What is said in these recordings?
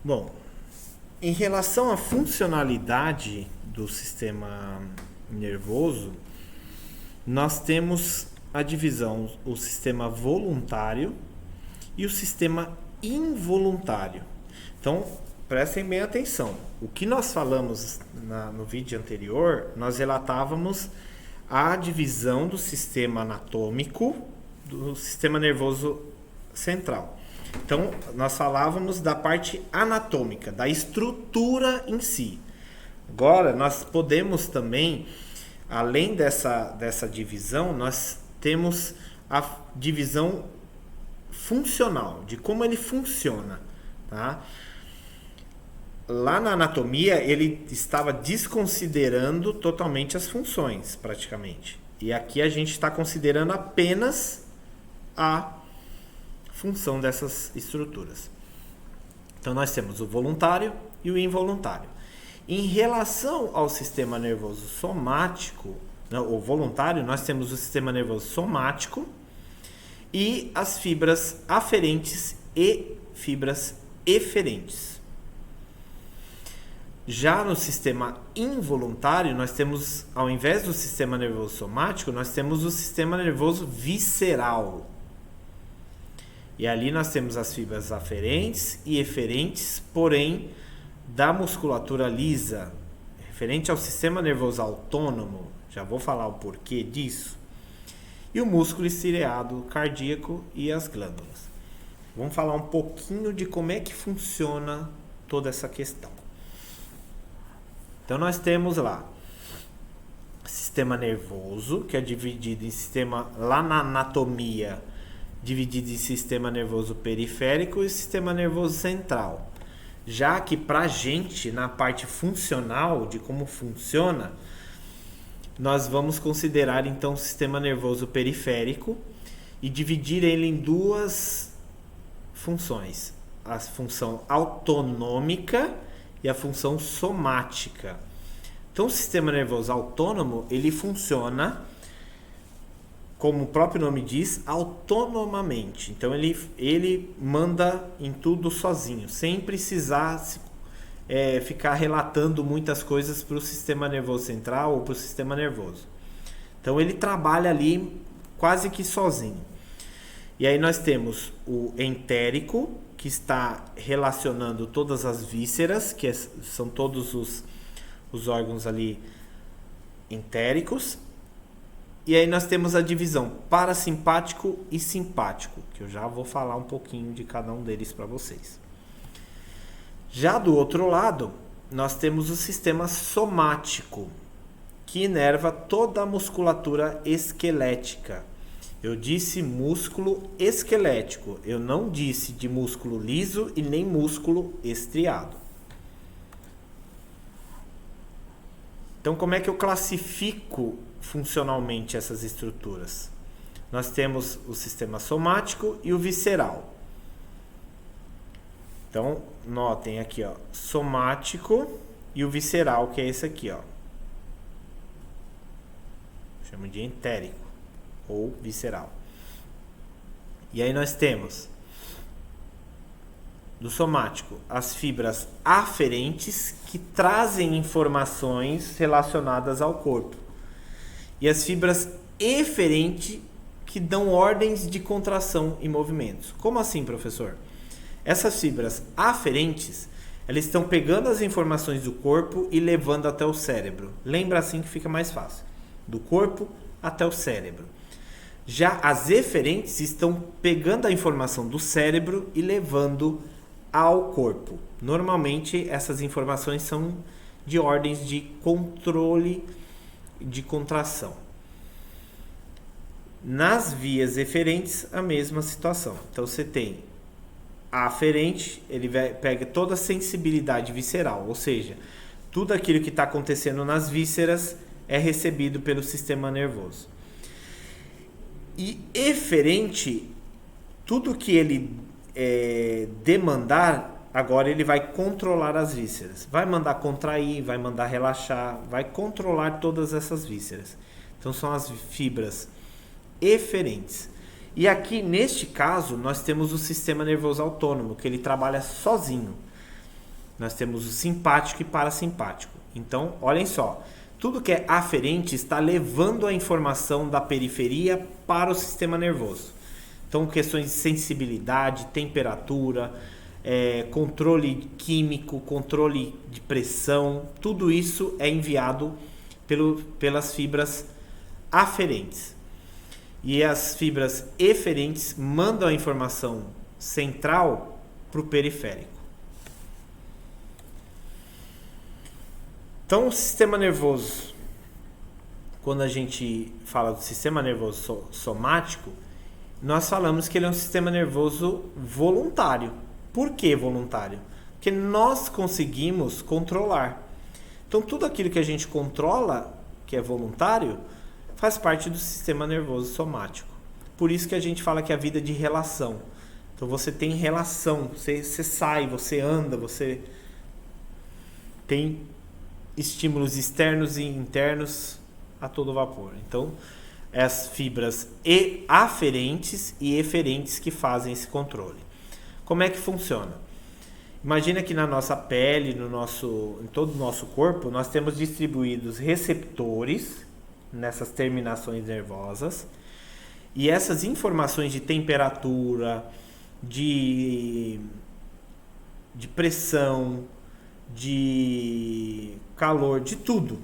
Bom, em relação à funcionalidade do sistema nervoso, nós temos a divisão, o sistema voluntário e o sistema involuntário. Então, prestem bem atenção. O que nós falamos no vídeo anterior, nós relatávamos a divisão do sistema anatômico do sistema nervoso central. Então, nós falávamos da parte anatômica, da estrutura em si. Agora, nós podemos também, além dessa divisão, nós temos a divisão funcional, de como ele funciona, tá? Lá na anatomia, ele estava desconsiderando totalmente as funções, praticamente. E aqui a gente está considerando apenas a função dessas estruturas. Então, nós temos o voluntário e o involuntário. Em relação ao sistema nervoso somático, o voluntário, nós temos o sistema nervoso somático e as fibras aferentes e fibras eferentes. Já no sistema involuntário, nós temos, ao invés do sistema nervoso somático, nós temos o sistema nervoso visceral. E ali nós temos as fibras aferentes e eferentes, porém da musculatura lisa, referente ao sistema nervoso autônomo, já vou falar o porquê disso, e o músculo estriado cardíaco e as glândulas. Vamos falar um pouquinho de como é que funciona toda essa questão. Então nós temos lá sistema nervoso, que é dividido em sistema, lá na anatomia, dividido em sistema nervoso periférico e sistema nervoso central. Já que pra gente, na parte funcional, de como funciona, nós vamos considerar então o sistema nervoso periférico e dividir ele em duas funções. A função autonômica e a função somática. Então, o sistema nervoso autônomo, ele funciona, como o próprio nome diz, autonomamente. Então, ele manda em tudo sozinho, sem precisar ficar relatando muitas coisas para o sistema nervoso central ou para o sistema nervoso. Então, ele trabalha ali quase que sozinho. E aí nós temos o entérico, que está relacionando todas as vísceras, que são todos os órgãos ali entéricos. E aí nós temos a divisão parasimpático e simpático, que eu já vou falar um pouquinho de cada um deles para vocês. Já do outro lado, nós temos o sistema somático, que inerva toda a musculatura esquelética. Eu disse músculo esquelético, eu não disse de músculo liso e nem músculo estriado. Então, como é que eu classifico funcionalmente essas estruturas? Nós temos o sistema somático e o visceral. Então, notem aqui, ó, somático e o visceral, que é esse aqui, ó. Chamo de entérico ou visceral. E aí nós temos do somático as fibras aferentes, que trazem informações relacionadas ao corpo, e as fibras eferentes, que dão ordens de contração e movimentos. Como assim, professor? Essas fibras aferentes, elas estão pegando as informações do corpo e levando até o cérebro. Lembra assim que fica mais fácil. Do corpo até o cérebro. Já as eferentes estão pegando a informação do cérebro e levando ao corpo. Normalmente essas informações são de ordens de controle de contração. Nas vias eferentes, a mesma situação. Então você tem a aferente, ele pega toda a sensibilidade visceral, ou seja, tudo aquilo que está acontecendo nas vísceras é recebido pelo sistema nervoso. E eferente, tudo que ele demandar, agora ele vai controlar as vísceras. Vai mandar contrair, vai mandar relaxar, vai controlar todas essas vísceras. Então são as fibras eferentes. E aqui, neste caso, nós temos o sistema nervoso autônomo, que ele trabalha sozinho. Nós temos o simpático e parasimpático. Então, olhem só, tudo que é aferente está levando a informação da periferia para o sistema nervoso. Então, questões de sensibilidade, temperatura, controle químico, controle de pressão, tudo isso é enviado pelas fibras aferentes. E as fibras eferentes mandam a informação central para o periférico. Então, o sistema nervoso, quando a gente fala do sistema nervoso somático, nós falamos que ele é um sistema nervoso voluntário. Por que voluntário? Porque nós conseguimos controlar. Então, tudo aquilo que a gente controla, que é voluntário, faz parte do sistema nervoso somático. Por isso que a gente fala que é a vida de relação. Então, você tem relação, você sai, você anda, você tem estímulos externos e internos a todo vapor. Então, é as fibras aferentes e eferentes que fazem esse controle. Como é que funciona? Imagina que na nossa pele, em todo o nosso corpo, nós temos distribuídos receptores nessas terminações nervosas, e essas informações de temperatura, de pressão, de calor, de tudo,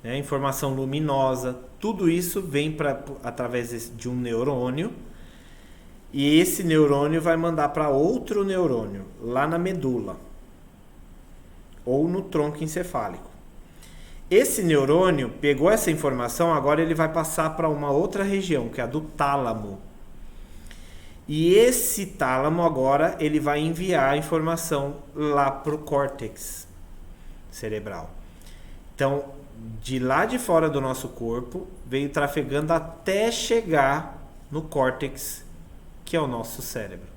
né? Informação luminosa, tudo isso vem através de um neurônio, e esse neurônio vai mandar para outro neurônio lá na medula ou no tronco encefálico. Esse neurônio pegou essa informação, agora ele vai passar para uma outra região, que é a do tálamo. E esse tálamo agora ele vai enviar a informação lá para o córtex cerebral. Então, de lá de fora do nosso corpo, veio trafegando até chegar no córtex, que é o nosso cérebro.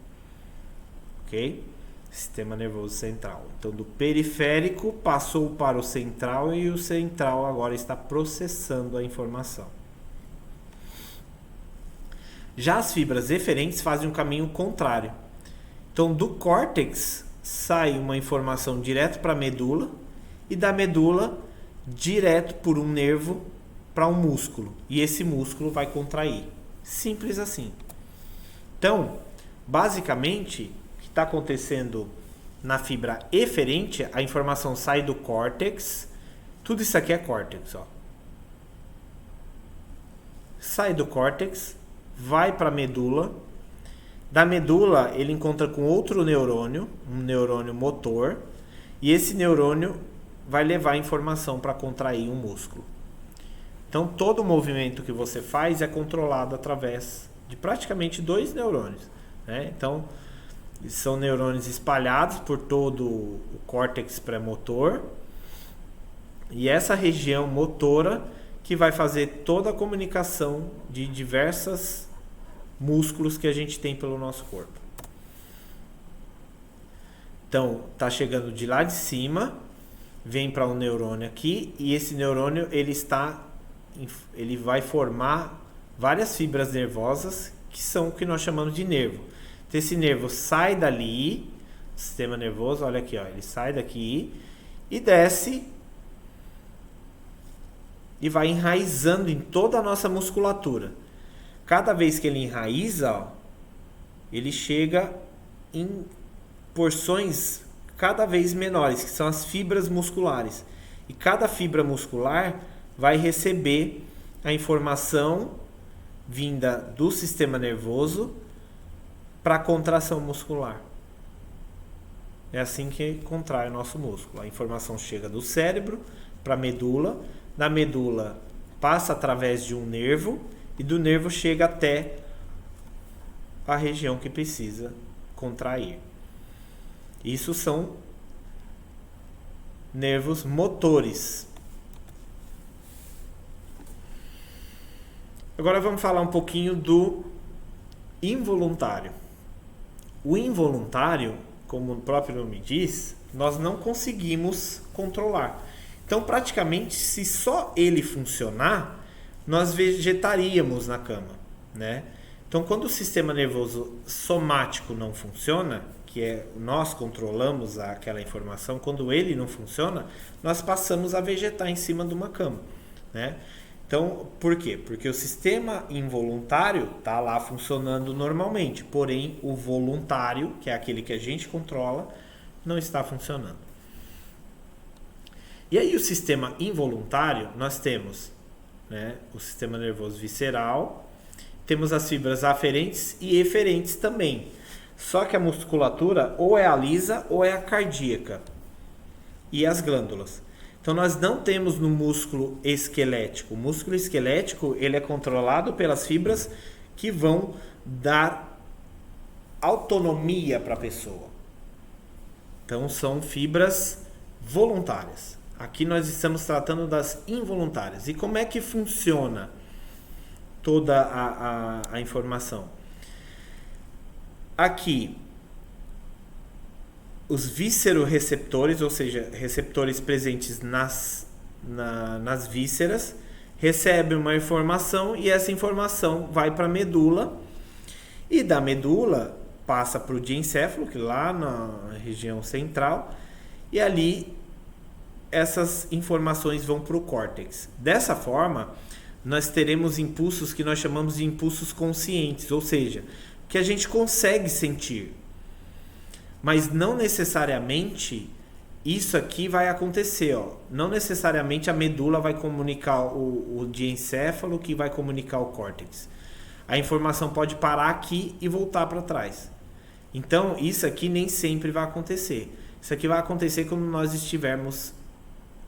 Ok? Sistema nervoso central. Então, do periférico passou para o central e o central agora está processando a informação. Já as fibras eferentes fazem um caminho contrário. Então, do córtex sai uma informação direto para a medula e da medula direto por um nervo para um músculo. E esse músculo vai contrair. Simples assim. Então, basicamente, o que está acontecendo na fibra eferente, a informação sai do córtex. Tudo isso aqui é córtex, ó. Sai do córtex, vai para a medula. Da medula, ele encontra com outro neurônio, um neurônio motor, e esse neurônio vai levar a informação para contrair um músculo. Então, todo movimento que você faz é controlado através de praticamente 2 neurônios, né? Então, são neurônios espalhados por todo o córtex pré-motor, e essa região motora que vai fazer toda a comunicação de diversos músculos que a gente tem pelo nosso corpo. Então, tá chegando de lá de cima, vem para um neurônio aqui, e esse neurônio ele vai formar várias fibras nervosas, que são o que nós chamamos de nervo. Então, esse nervo sai dali, sistema nervoso, olha aqui, ó, ele sai daqui e desce e vai enraizando em toda a nossa musculatura. Cada vez que ele enraiza, ó, ele chega em porções cada vez menores, que são as fibras musculares. E cada fibra muscular vai receber a informação vinda do sistema nervoso para a contração muscular. É assim que contrai o nosso músculo. A informação chega do cérebro para a medula, da medula passa através de um nervo e do nervo chega até a região que precisa contrair. Isso são nervos motores. Agora vamos falar um pouquinho do involuntário. O involuntário, como o próprio nome diz, nós não conseguimos controlar. Então, praticamente, se só ele funcionar, nós vegetaríamos na cama, né? Então, quando o sistema nervoso somático não funciona, nós controlamos aquela informação, quando ele não funciona, nós passamos a vegetar em cima de uma cama, né? Então, por quê? Porque o sistema involuntário está lá funcionando normalmente, porém o voluntário, que é aquele que a gente controla, não está funcionando. E aí o sistema involuntário, nós temos, né, o sistema nervoso visceral, temos as fibras aferentes e eferentes também. Só que a musculatura ou é a lisa ou é a cardíaca. E as glândulas. Então nós não temos no músculo esquelético. O músculo esquelético ele é controlado pelas fibras que vão dar autonomia para a pessoa. Então são fibras voluntárias. Aqui nós estamos tratando das involuntárias. E como é que funciona toda a informação? Aqui, os visceroreceptores, ou seja, receptores presentes nas vísceras, recebem uma informação e essa informação vai para a medula. E da medula passa para o diencéfalo, que lá na região central, e ali essas informações vão para o córtex. Dessa forma, nós teremos impulsos que nós chamamos de impulsos conscientes, ou seja, que a gente consegue sentir. Mas não necessariamente isso aqui vai acontecer. Não necessariamente a medula vai comunicar o diencéfalo que vai comunicar o córtex. A informação pode parar aqui e voltar para trás. Então, isso aqui nem sempre vai acontecer. Isso aqui vai acontecer quando nós estivermos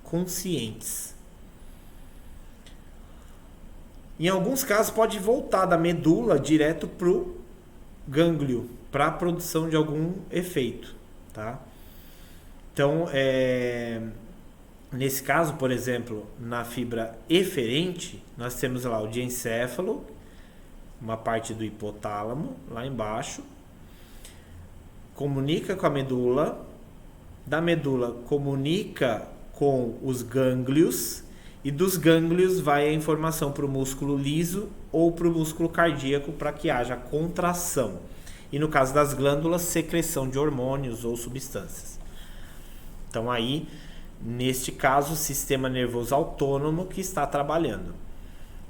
conscientes. Em alguns casos, pode voltar da medula direto para o gânglio, para a produção de algum efeito, tá? Então, nesse caso, por exemplo, na fibra eferente, nós temos lá o diencéfalo, uma parte do hipotálamo, lá embaixo, comunica com a medula, da medula comunica com os gânglios, e dos gânglios vai a informação para o músculo liso ou para o músculo cardíaco para que haja contração. E no caso das glândulas, secreção de hormônios ou substâncias. Então aí, neste caso, o sistema nervoso autônomo que está trabalhando.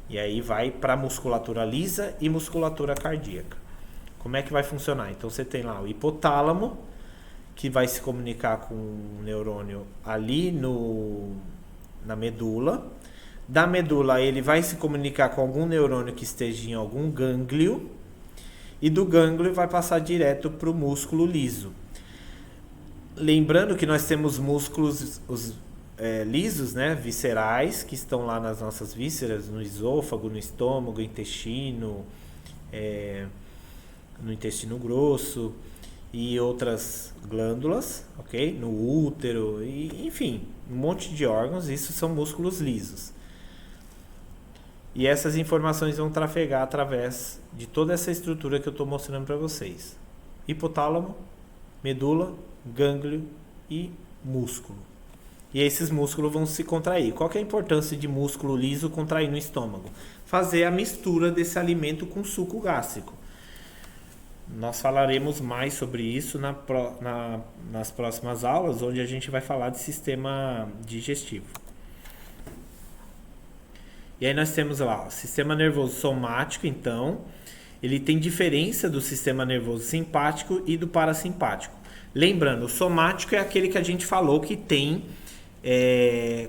E aí vai para a musculatura lisa e musculatura cardíaca. Como é que vai funcionar? Então você tem lá o hipotálamo, que vai se comunicar com o neurônio ali na medula. Da medula ele vai se comunicar com algum neurônio que esteja em algum gânglio. E do gânglio vai passar direto para o músculo liso. Lembrando que nós temos músculos lisos, né, viscerais, que estão lá nas nossas vísceras, no esôfago, no estômago, intestino, no intestino grosso e outras glândulas, ok? No útero, e, enfim, um monte de órgãos, isso são músculos lisos. E essas informações vão trafegar através de toda essa estrutura que eu estou mostrando para vocês. Hipotálamo, medula, gânglio e músculo. E esses músculos vão se contrair. Qual que é a importância de músculo liso contrair no estômago? Fazer a mistura desse alimento com suco gástrico. Nós falaremos mais sobre isso nas próximas aulas, onde a gente vai falar de sistema digestivo. E aí nós temos lá o sistema nervoso somático, então, ele tem diferença do sistema nervoso simpático e do parasimpático. Lembrando, o somático é aquele que a gente falou que tem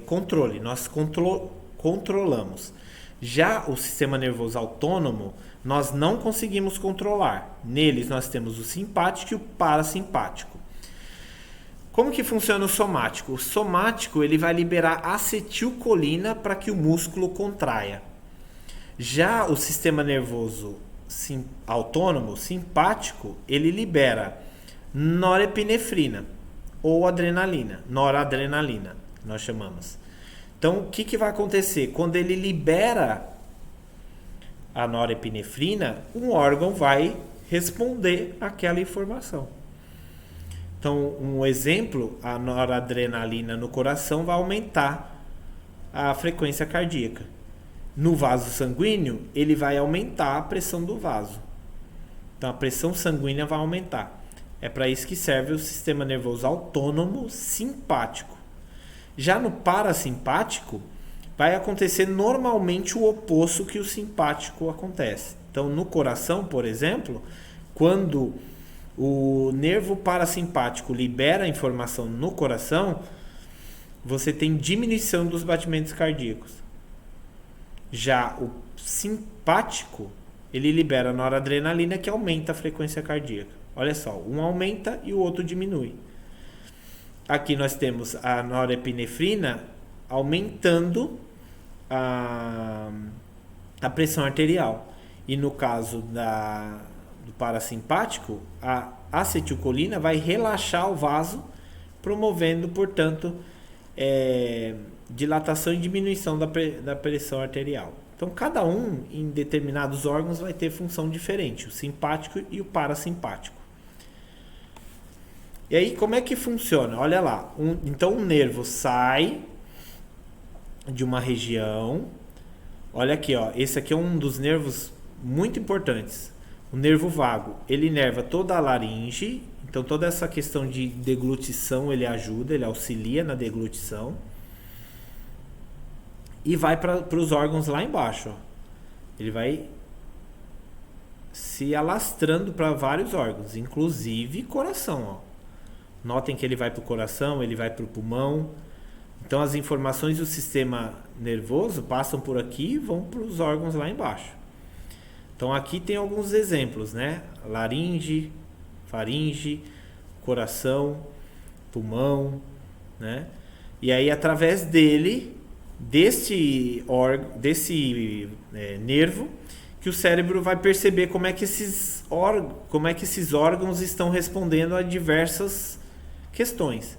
controle, nós controlamos. Já o sistema nervoso autônomo, nós não conseguimos controlar. Neles nós temos o simpático e o parasimpático. Como que funciona o somático? O somático ele vai liberar acetilcolina para que o músculo contraia. Já o sistema nervoso autônomo, simpático, ele libera norepinefrina ou adrenalina, noradrenalina, nós chamamos. Então, o que vai acontecer? Quando ele libera a norepinefrina, um órgão vai responder àquela informação. Então, um exemplo, a noradrenalina no coração vai aumentar a frequência cardíaca. No vaso sanguíneo, ele vai aumentar a pressão do vaso. Então, a pressão sanguínea vai aumentar. É para isso que serve o sistema nervoso autônomo simpático. Já no parasimpático, vai acontecer normalmente o oposto que o simpático acontece. Então, no coração, por exemplo, quando o nervo parasimpático libera a informação no coração, você tem diminuição dos batimentos cardíacos. Já o simpático, ele libera a noradrenalina, que aumenta a frequência cardíaca. Olha só, um aumenta e o outro diminui. Aqui nós temos a norepinefrina aumentando a pressão arterial. E no caso do parasimpático, a acetilcolina vai relaxar o vaso, promovendo, portanto, dilatação e diminuição da pressão arterial. Então, cada um em determinados órgãos vai ter função diferente, o simpático e o parasimpático. E aí, como é que funciona? Olha lá, então um nervo sai de uma região. Olha aqui, ó, esse aqui é um dos nervos muito importantes. O nervo vago, ele inerva toda a laringe, então toda essa questão de deglutição ele ajuda, ele auxilia na deglutição. E vai para os órgãos lá embaixo, ó. Ele vai se alastrando para vários órgãos, inclusive coração, ó. Notem que ele vai para o coração, ele vai para o pulmão. Então as informações do sistema nervoso passam por aqui e vão para os órgãos lá embaixo. Então aqui tem alguns exemplos, né? Laringe, faringe, coração, pulmão, né? E aí através desse nervo, que o cérebro vai perceber como é que esses órgãos estão respondendo a diversas questões.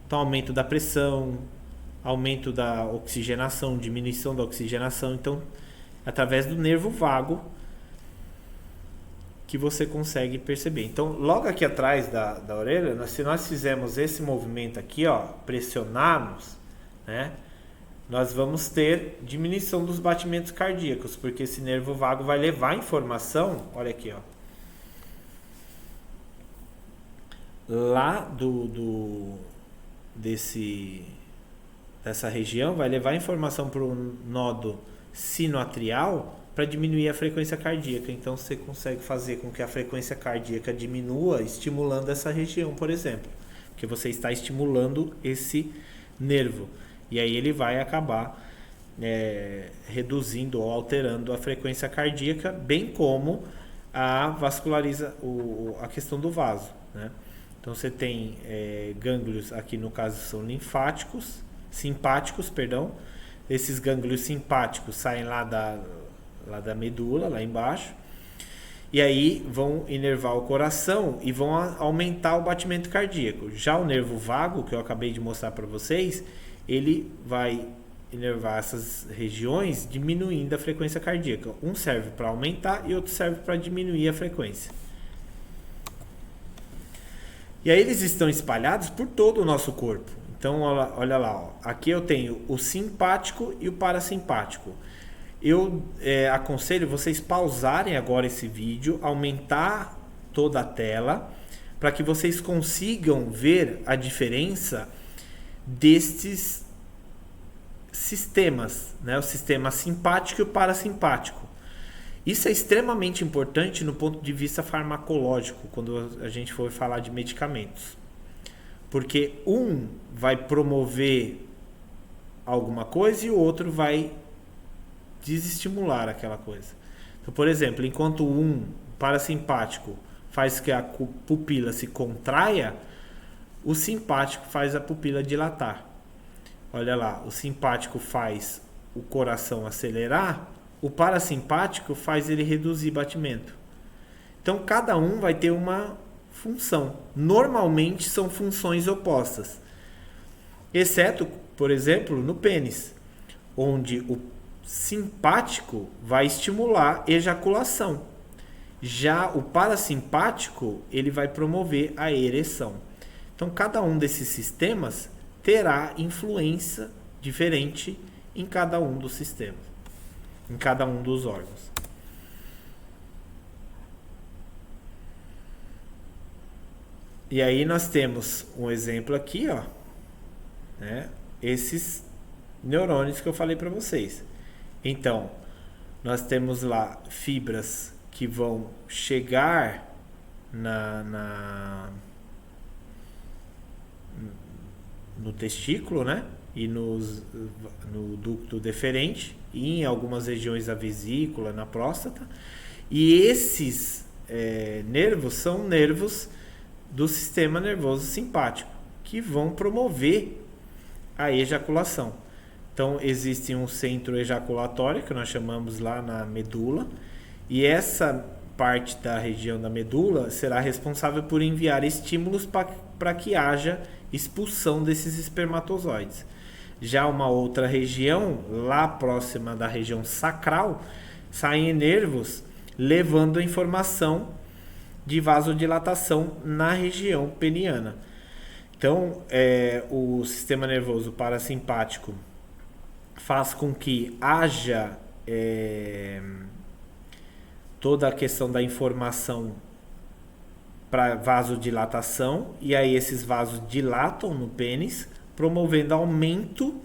Então, aumento da pressão, aumento da oxigenação, diminuição da oxigenação. Então, através do nervo vago que você consegue perceber. Então, logo aqui atrás da orelha, se nós fizermos esse movimento aqui, ó, pressionarmos, né, nós vamos ter diminuição dos batimentos cardíacos, porque esse nervo vago vai levar a informação, olha aqui, ó, lá dessa região, vai levar a informação para o nodo sinoatrial para diminuir a frequência cardíaca. Então você consegue fazer com que a frequência cardíaca diminua, estimulando essa região, por exemplo, porque você está estimulando esse nervo. E aí ele vai acabar reduzindo ou alterando a frequência cardíaca, bem como a questão do vaso, né? Então você tem gânglios, aqui no caso são simpáticos, perdão. Esses gânglios simpáticos saem lá da medula, lá embaixo, e aí vão inervar o coração e vão aumentar o batimento cardíaco. Já o nervo vago, que eu acabei de mostrar para vocês, ele vai inervar essas regiões, diminuindo a frequência cardíaca. Um serve para aumentar e outro serve para diminuir a frequência. E aí eles estão espalhados por todo o nosso corpo. Então, olha lá, ó. Aqui eu tenho o simpático e o parasimpático. Eu aconselho vocês pausarem agora esse vídeo, aumentar toda a tela, para que vocês consigam ver a diferença destes sistemas, né? O sistema simpático e o parasimpático. Isso é extremamente importante no ponto de vista farmacológico, quando a gente for falar de medicamentos. Porque um vai promover alguma coisa e o outro vai desestimular aquela coisa. Então, por exemplo, enquanto um parasimpático faz que a pupila se contraia, o simpático faz a pupila dilatar. Olha lá, o simpático faz o coração acelerar, o parasimpático faz ele reduzir batimento. Então, cada um vai ter uma função. Normalmente são funções opostas. Exceto, por exemplo, no pênis, onde o simpático vai estimular ejaculação. Já o parasimpático, ele vai promover a ereção. Então, cada um desses sistemas terá influência diferente em cada um dos sistemas, em cada um dos órgãos. E aí nós temos um exemplo aqui, ó, né? Esses neurônios que eu falei para vocês. Então, nós temos lá fibras que vão chegar no testículo, né? E no ducto deferente, e em algumas regiões da vesícula, na próstata. E esses nervos são nervos do sistema nervoso simpático, que vão promover a ejaculação. Então, existe um centro ejaculatório, que nós chamamos lá na medula, e essa parte da região da medula será responsável por enviar estímulos para que haja expulsão desses espermatozoides. Já uma outra região, lá próxima da região sacral, saem nervos levando a informação de vasodilatação na região peniana. Então, o sistema nervoso parasimpático faz com que haja toda a questão da informação para vasodilatação, e aí esses vasos dilatam no pênis, promovendo aumento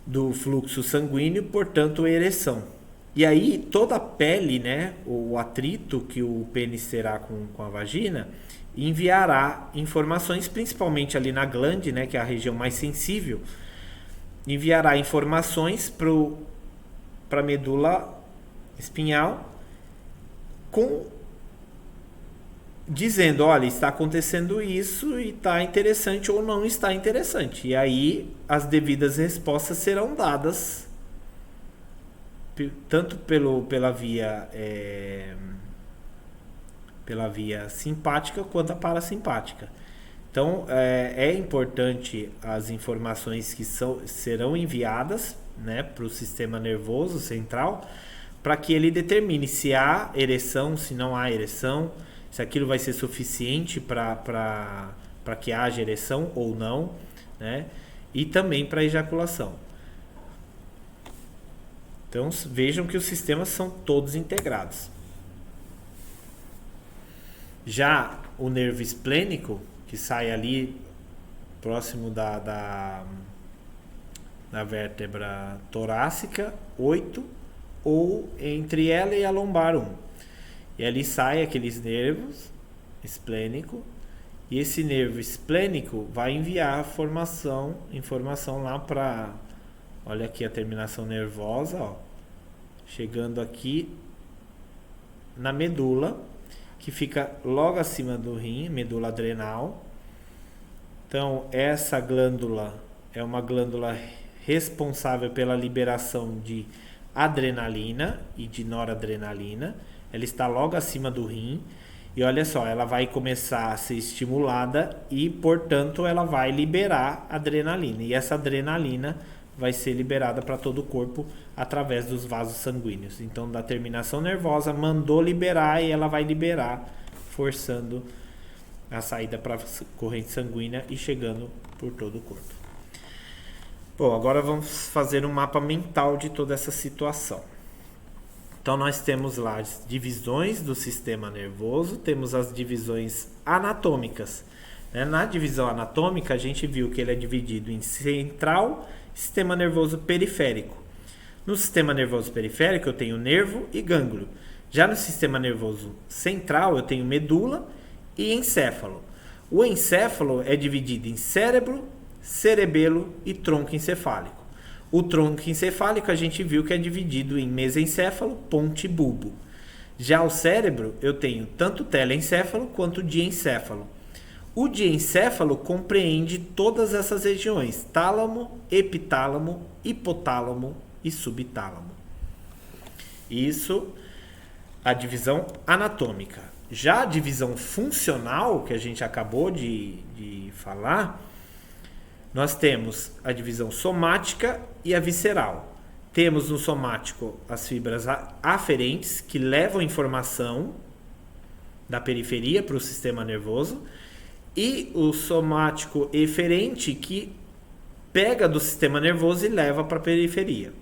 do fluxo sanguíneo, portanto ereção. E aí toda a pele, né, o atrito que o pênis terá com a vagina, enviará informações, principalmente ali na glande, né, que é a região mais sensível, enviará informações para a medula espinhal, dizendo, olha, está acontecendo isso e está interessante ou não está interessante. E aí as devidas respostas serão dadas tanto pela via simpática quanto a parasimpática. Então é importante as informações que serão enviadas, né, para o sistema nervoso central, para que ele determine se há ereção, se não há ereção, se aquilo vai ser suficiente para que haja ereção ou não, né? E também para ejaculação. Então vejam que os sistemas são todos integrados. Já o nervo esplênico, que sai ali próximo da vértebra torácica 8, ou entre ela e a lombar 1. E ali sai aqueles nervos esplênico, e esse nervo esplênico vai enviar informação lá para, olha aqui a terminação nervosa, ó, chegando aqui na medula, que fica logo acima do rim, medula adrenal. Então essa glândula é uma glândula responsável pela liberação de adrenalina e de noradrenalina. Ela está logo acima do rim, e olha só, ela vai começar a ser estimulada e, portanto, ela vai liberar adrenalina, e essa adrenalina vai ser liberada para todo o corpo através dos vasos sanguíneos. Então, da terminação nervosa, mandou liberar, e ela vai liberar, forçando a saída para a corrente sanguínea e chegando por todo o corpo. Bom, agora vamos fazer um mapa mental de toda essa situação. Então nós temos lá as divisões do sistema nervoso, temos as divisões anatômicas. Na divisão anatômica a gente viu que ele é dividido em central, sistema nervoso periférico. No sistema nervoso periférico eu tenho nervo e gânglio. Já no sistema nervoso central eu tenho medula e encéfalo. O encéfalo é dividido em cérebro, cerebelo e tronco encefálico. O tronco encefálico a gente viu que é dividido em mesencéfalo, ponte e bulbo. Já o cérebro eu tenho tanto telencéfalo quanto diencéfalo. O diencéfalo compreende todas essas regiões: tálamo, epitálamo, hipotálamo e subtálamo. Isso a divisão anatômica. Já a divisão funcional, que a gente acabou de falar, nós temos a divisão somática e a visceral. Temos no somático as fibras aferentes, que levam informação da periferia para o sistema nervoso, e o somático eferente, que pega do sistema nervoso e leva para a periferia.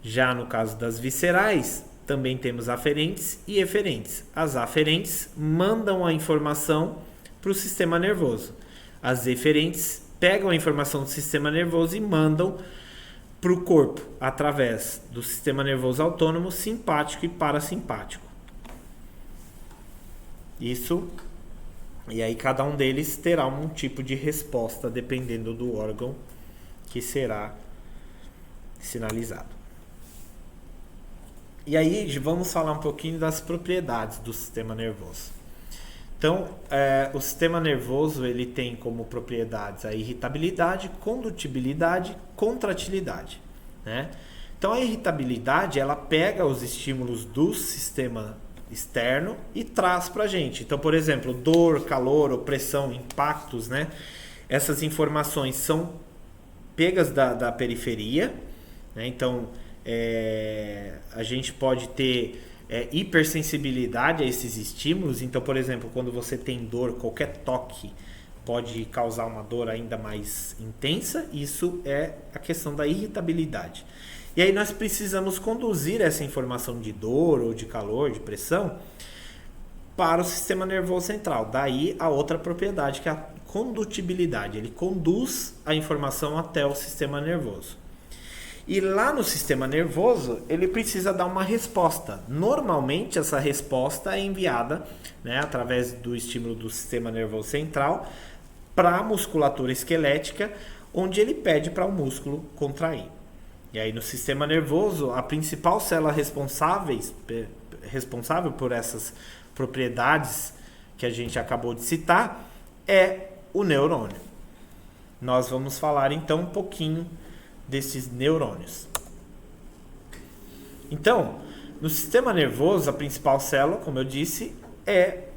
Já no caso das viscerais, também temos aferentes e eferentes. As aferentes mandam a informação para o sistema nervoso. As eferentes pegam a informação do sistema nervoso e mandam para o corpo, através do sistema nervoso autônomo, simpático e parasimpático. Isso, e aí cada um deles terá um tipo de resposta, dependendo do órgão que será sinalizado. E aí vamos falar um pouquinho das propriedades do sistema nervoso. Então, o sistema nervoso ele tem como propriedades a irritabilidade, condutibilidade, contratilidade, né? Então, a irritabilidade ela pega os estímulos do sistema externo e traz para a gente. Então, por exemplo, dor, calor, opressão, impactos, né? Essas informações são pegas da periferia, né? Então, a gente pode ter hipersensibilidade a esses estímulos. Então, por exemplo, quando você tem dor, qualquer toque pode causar uma dor ainda mais intensa. Isso é a questão da irritabilidade. E aí nós precisamos conduzir essa informação de dor ou de calor, de pressão, para o sistema nervoso central. Daí a outra propriedade, que é a condutibilidade. Ele conduz a informação até o sistema nervoso. E lá no sistema nervoso, ele precisa dar uma resposta. Normalmente, essa resposta é enviada, né, através do estímulo do sistema nervoso central para a musculatura esquelética, onde ele pede para o músculo contrair. E aí, no sistema nervoso, a principal célula responsável por essas propriedades que a gente acabou de citar é o neurônio. Nós vamos falar, então, um pouquinho desses neurônios. Então, no sistema nervoso, a principal célula, como eu disse, é,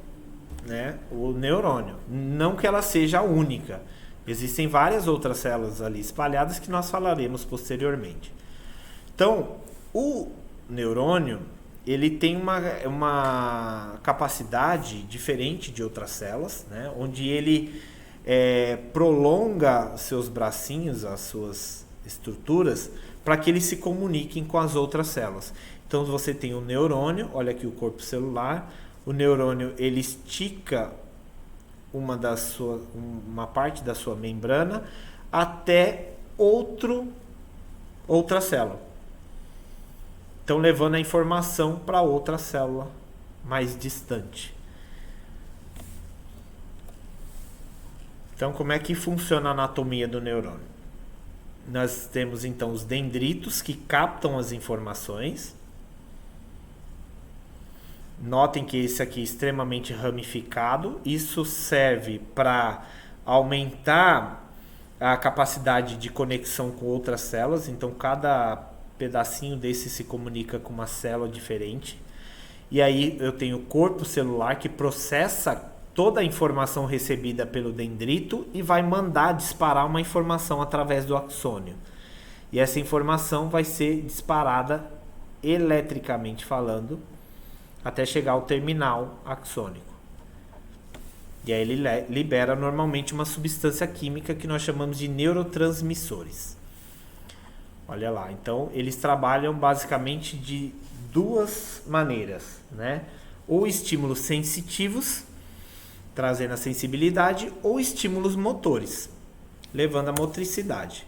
né, o neurônio. Não que ela seja a única. Existem várias outras células ali espalhadas que nós falaremos posteriormente. Então, o neurônio ele tem uma capacidade diferente de outras células, né, onde ele prolonga seus bracinhos, as suas estruturas, para que eles se comuniquem com as outras células. Então você tem o neurônio, olha aqui o corpo celular. O neurônio ele estica uma parte da sua membrana até outra célula. Então levando a informação para outra célula mais distante. Então como é que funciona a anatomia do neurônio? Nós temos então os dendritos que captam as informações. Notem que esse aqui é extremamente ramificado. Isso serve para aumentar a capacidade de conexão com outras células. Então cada pedacinho desse se comunica com uma célula diferente. E aí eu tenho o corpo celular que processa toda a informação recebida pelo dendrito e vai mandar disparar uma informação através do axônio. E essa informação vai ser disparada eletricamente falando até chegar ao terminal axônico. E aí ele libera normalmente uma substância química que nós chamamos de neurotransmissores. Olha lá, então eles trabalham basicamente de duas maneiras, né? Ou estímulos sensitivos, trazendo a sensibilidade, ou estímulos motores, levando a motricidade.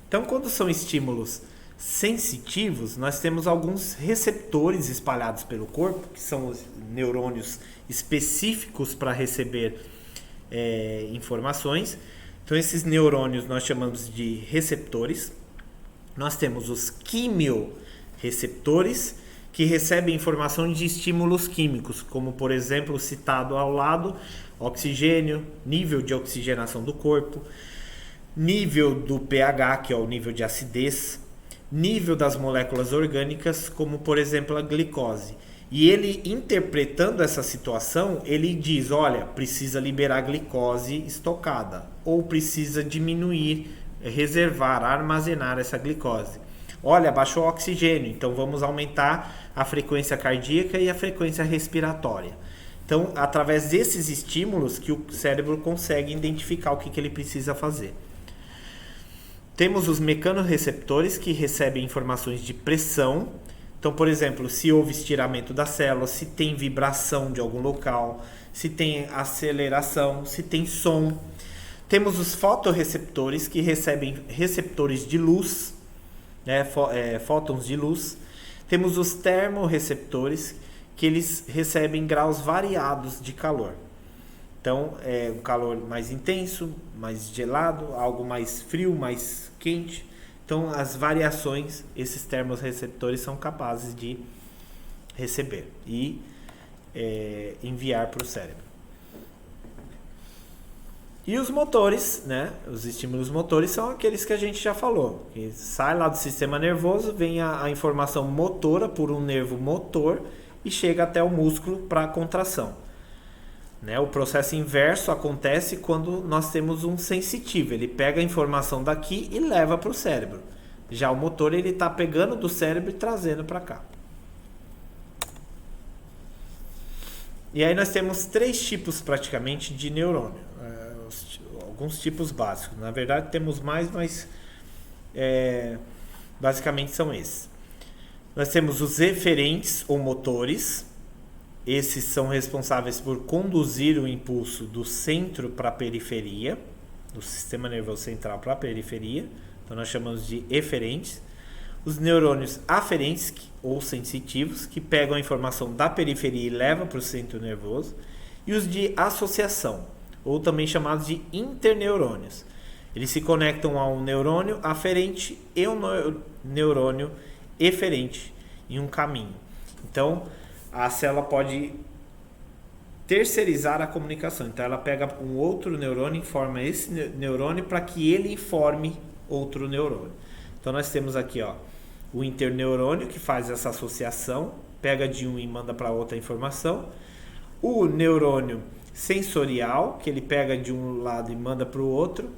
Então, quando são estímulos sensitivos, nós temos alguns receptores espalhados pelo corpo, que são os neurônios específicos para receber informações. Então, esses neurônios nós chamamos de receptores. Nós temos os quimiorreceptores, que recebem informação de estímulos químicos, como por exemplo, citado ao lado, oxigênio, nível de oxigenação do corpo, nível do pH, que é o nível de acidez, nível das moléculas orgânicas, como por exemplo a glicose. E ele, interpretando essa situação, ele diz, olha, precisa liberar glicose estocada, ou precisa diminuir, reservar, armazenar essa glicose. Olha, baixou o oxigênio, então vamos aumentar a frequência cardíaca e a frequência respiratória. Então, através desses estímulos que o cérebro consegue identificar o que ele precisa fazer. Temos os mecanorreceptores que recebem informações de pressão, Então, por exemplo, se houve estiramento da célula, se tem vibração de algum local, se tem aceleração, se tem som. Temos os fotorreceptores, que recebem receptores de luz, né, fótons de luz. Temos os termorreceptores, que eles recebem graus variados de calor. Então, é um calor mais intenso, mais gelado, algo mais frio, mais quente. Então, as variações, esses termorreceptores são capazes de receber e enviar para o cérebro. E os motores, né? Os estímulos motores são aqueles que a gente já falou. Que sai lá do sistema nervoso, vem a informação motora por um nervo motor e chega até o músculo para a contração. Né? O processo inverso acontece quando nós temos um sensitivo. Ele pega a informação daqui e leva para o cérebro. Já o motor, ele está pegando do cérebro e trazendo para cá. E aí nós temos 3 tipos praticamente de neurônio. Alguns tipos básicos. Na verdade temos mais, mas basicamente são esses. Nós temos os eferentes ou motores. Esses são responsáveis por conduzir o impulso do centro para a periferia, do sistema nervoso central para a periferia. Então nós chamamos de eferentes. Os neurônios aferentes ou sensitivos, que pegam a informação da periferia e levam para o centro nervoso. E os de associação, ou também chamados de interneurônios. Eles se conectam a um neurônio aferente e um neurônio eferente em um caminho. Então, a célula pode terceirizar a comunicação. Então, ela pega um outro neurônio, informa esse neurônio para que ele informe outro neurônio. Então, nós temos aqui o interneurônio, que faz essa associação, pega de um e manda para outra informação. O neurônio sensorial, que ele pega de um lado e manda para o outro.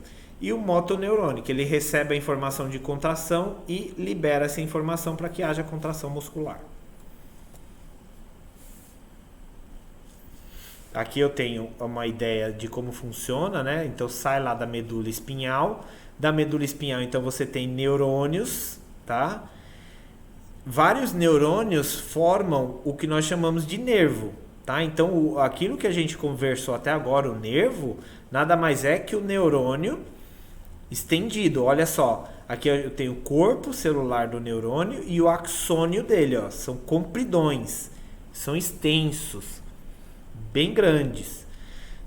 E o motoneurônio, que ele recebe a informação de contração e libera essa informação para que haja contração muscular. Aqui eu tenho uma ideia de como funciona, né? Então sai lá da medula espinhal. Da medula espinhal, então você tem neurônios, tá? Vários neurônios formam o que nós chamamos de nervo, tá? Então aquilo que a gente conversou até agora, o nervo, nada mais é que o neurônio estendido. Olha só, aqui eu tenho o corpo celular do neurônio e o axônio dele, são compridões, são extensos, bem grandes.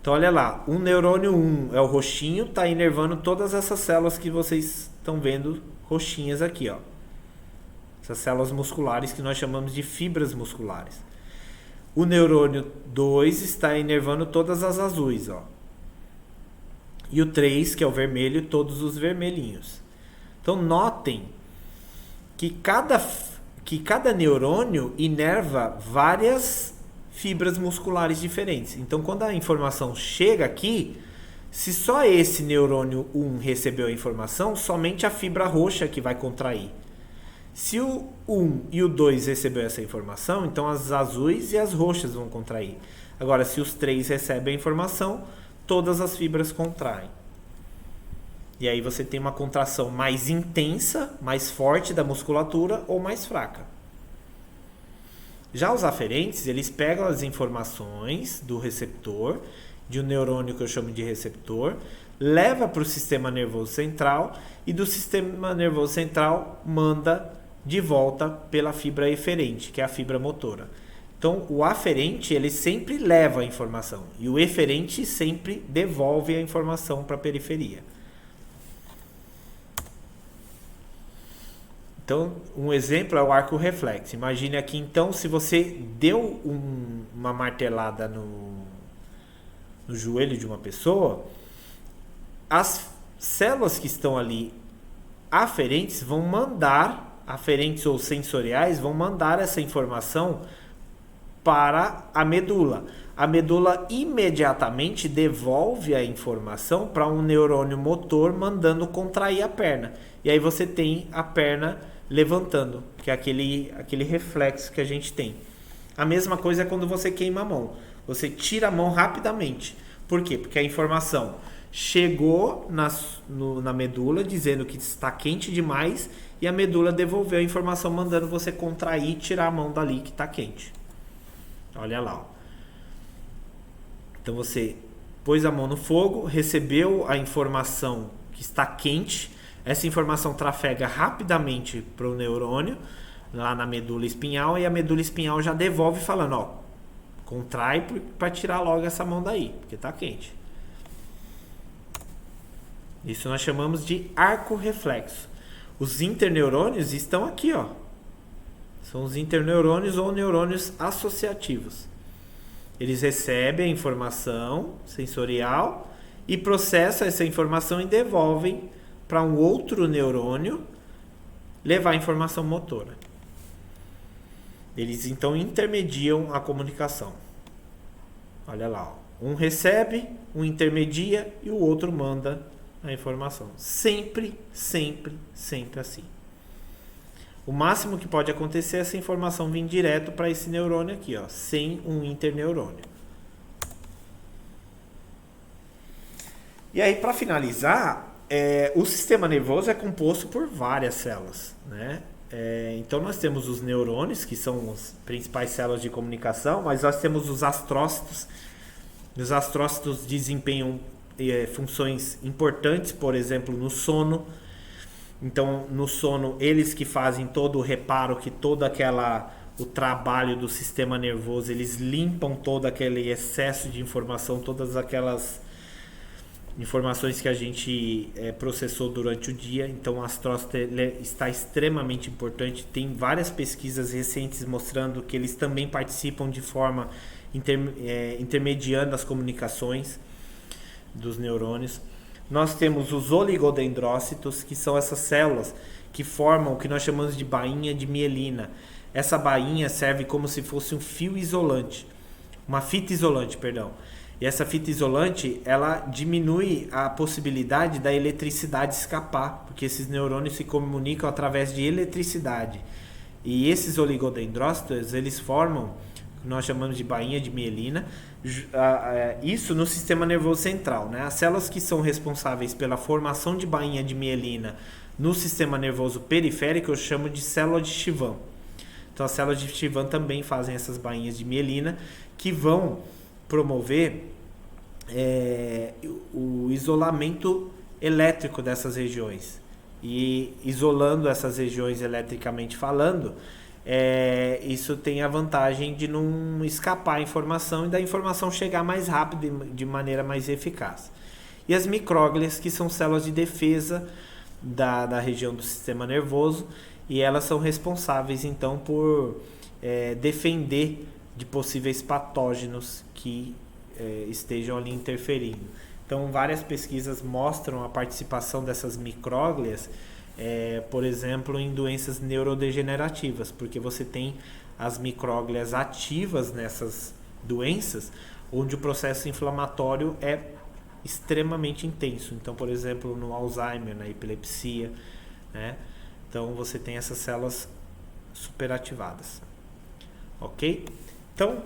Então olha lá, um neurônio 1 é o roxinho, está inervando todas essas células que vocês estão vendo roxinhas aqui, essas células musculares que nós chamamos de fibras musculares. O neurônio 2 está inervando todas as azuis, E o 3, que é o vermelho, todos os vermelhinhos. Então notem que cada neurônio inerva várias fibras musculares diferentes. Então quando a informação chega aqui, se só esse neurônio 1 recebeu a informação, somente a fibra roxa que vai contrair. Se o 1 e o 2 recebeu essa informação, então as azuis e as roxas vão contrair. Agora, se os 3 recebem a informação, todas as fibras contraem. E aí você tem uma contração mais intensa, mais forte da musculatura ou mais fraca. Já os aferentes, eles pegam as informações do receptor, de um neurônio que eu chamo de receptor, leva para o sistema nervoso central e do sistema nervoso central manda de volta pela fibra eferente, que é a fibra motora. Então, o aferente, ele sempre leva a informação e o eferente sempre devolve a informação para a periferia. Então, um exemplo é o arco reflexo. Imagine aqui, então, se você deu uma martelada no joelho de uma pessoa, as células que estão ali aferentes vão mandar, aferentes ou sensoriais, vão mandar essa informação para a medula. A medula imediatamente devolve a informação para um neurônio motor mandando contrair a perna. E aí você tem a perna levantando, que é aquele reflexo que a gente tem. A mesma coisa é quando você queima a mão. Você tira a mão rapidamente. Por quê? Porque a informação chegou na medula dizendo que está quente demais e a medula devolveu a informação mandando você contrair e tirar a mão dali que está quente. Olha lá. Ó. Então você pôs a mão no fogo, recebeu a informação que está quente, essa informação trafega rapidamente para o neurônio, lá na medula espinhal, e a medula espinhal já devolve falando, ó, contrai para tirar logo essa mão daí, porque está quente. Isso nós chamamos de arco reflexo. Os interneurônios estão aqui, ó. São os interneurônios ou neurônios associativos. Eles recebem a informação sensorial e processam essa informação e devolvem para um outro neurônio levar a informação motora. Eles então intermediam a comunicação. Olha lá, ó. Um recebe, um intermedia e o outro manda a informação. Sempre, sempre, sempre assim. O máximo que pode acontecer é essa informação vir direto para esse neurônio aqui, ó, sem um interneurônio. E aí, para finalizar, o sistema nervoso é composto por várias células, né? Então nós temos os neurônios, que são as principais células de comunicação, mas nós temos os astrócitos. Os astrócitos desempenham funções importantes, por exemplo, no sono. Então, no sono, eles que fazem todo o reparo, que o trabalho do sistema nervoso, eles limpam todo aquele excesso de informação, todas aquelas informações que a gente processou durante o dia. Então, o astrócito está extremamente importante. Tem várias pesquisas recentes mostrando que eles também participam de forma intermediando as comunicações dos neurônios. Nós temos os oligodendrócitos, que são essas células que formam o que nós chamamos de bainha de mielina. Essa bainha serve como se fosse um fio isolante, uma fita isolante, perdão. E essa fita isolante, ela diminui a possibilidade da eletricidade escapar, porque esses neurônios se comunicam através de eletricidade. E esses oligodendrócitos, eles formam o que nós chamamos de bainha de mielina, isso no sistema nervoso central, né? As células que são responsáveis pela formação de bainha de mielina no sistema nervoso periférico eu chamo de célula de Schwann. Então as células de Schwann também fazem essas bainhas de mielina que vão promover o isolamento elétrico dessas regiões. E isolando essas regiões eletricamente falando, isso tem a vantagem de não escapar a informação e da informação chegar mais rápido de maneira mais eficaz. E as micróglias, que são células de defesa da região do sistema nervoso, e elas são responsáveis então por defender de possíveis patógenos que estejam ali interferindo. Então várias pesquisas mostram a participação dessas micróglias, por exemplo, em doenças neurodegenerativas, porque você tem as micróglias ativas nessas doenças, onde o processo inflamatório é extremamente intenso. Então, por exemplo, no Alzheimer, na epilepsia, né? Então você tem essas células superativadas. Ok? Então,